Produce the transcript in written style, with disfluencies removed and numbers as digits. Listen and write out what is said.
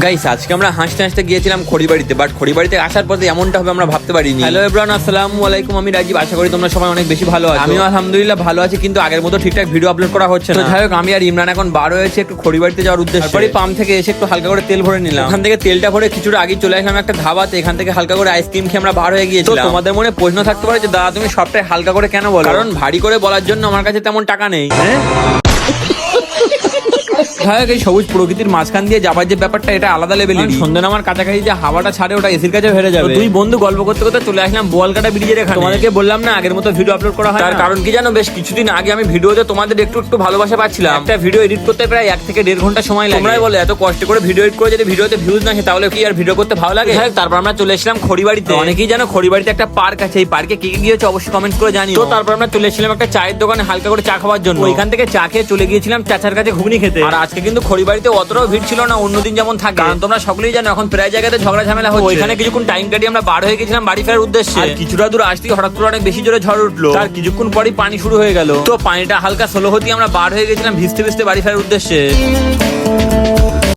Guys আজকে আমরা হাসতে হাসতে গিয়েছিলাম খড়িবাড়িতে, বাট খড়িবাড়িতে আসার পথে এমনটা হবে আমরা ভাবতে পারিনি। হ্যালো এভরিওয়ান, আসসালামু আলাইকুম, আমি রাজীব। আশা করি তোমরা সবাই অনেক বেশি ভালো আছো। আমিও আলহামদুলিল্লাহ ভালো আছি, কিন্তু আগের মতো ঠিকঠাক ভিডিও আপলোড করা হচ্ছে না। যাই হোক, আমি আর ইমরান এখন বার হয়েছে একটু খড়িবাড়িতে যাওয়ার উদ্দেশ্যে। তারপরে পাম্প থেকে এসে একটু হালকা করে তেল ভরে নিলাম। এখান থেকে তেলটা ভরে কিছুটা আগে চলে আসলাম একটা ধাবাতে। এখান থেকে হালকা করে আইসক্রিম খেয়ে আমরা বার হয়ে গিয়েছিলাম। তো তোমাদের মনে প্রশ্ন থাকতে পারে যে দাদা তুমি সবটাই হালকা করে কেন বলো? কারণ ভারী করে বলার জন্য আমার কাছে তেমন টাকা নেই। এই সবুজ প্রকৃতির মাঝখান দিয়ে যাবার যে ব্যাপারটা, এটা আলাদা লেভেলের। সন্ধ্যা নামার কাছাকাছি যে হাওয়াটা ছাড়ে, ওটা এসির কাছে হেরে যাবে। দুই বন্ধু গল্প করতে করতে চলে আসলাম বোয়ালকাটা ব্রিজের এখানে। তোমাদেরকে বললাম না আগের মতো ভিডিও আপলোড করা হয়, তার কারণ কি জানো? বেশ কিছুদিন আগে আমি ভিডিওতে তোমাদের একটু একটু ভালোবাসা পাচ্ছিলাম। একটা ভিডিও এডিট করতে প্রায় 1 থেকে 1.5 ঘন্টা সময় লাগে। তোমরাই বলে এত কষ্ট করে ভিডিও এডিট করে যদি ভিডিওতে ভিউজ না আসে তাহলে কি আর ভিডিও করতে ভালো লাগে? তারপর আমরা চলে এসেছিলাম খড়িবাড়িতে। অনেকেই জানো খড়িবাড়িতে একটা পার্ক আছে। এই পার্কে কে কে গিয়েছে অবশ্যই কমেন্ট করে জানিও। তো তারপর আমরা চলে এসেছিলাম একটা চায়ের দোকানে হালকা করে চা খাওয়ার জন্য। ওইখান থেকে চা খেয়ে চলে গিয়েছিলাম চাচার কাছে ঘুগনি খেতে। আর আজকে কিন্তু খড়িবাড়িতে অতটাও ভিড় ছিল না অন্যদিন যেমন থাকে, কারণ তোমরা সকলেই জানো এখন প্রায় জায়গাতে ঝগড়া ঝামেলা হচ্ছে। ওইখানে কিছুক্ষণ টাইম কাটিয়ে আমরা বার হয়ে গেছিলাম বাড়ি ফেরার উদ্দেশ্যে। আর কিছুটা দূর আসতেই হঠাৎ করে অনেক বেশি জোরে ঝড় উঠলো। তার কিছুক্ষণ পরই পানি শুরু হয়ে গেল। তো পানিটা হালকা স্লো হতেই আমরা বার হয়ে গেছিলাম ভিজতে ভিজতে বাড়ি ফেরার উদ্দেশ্যে।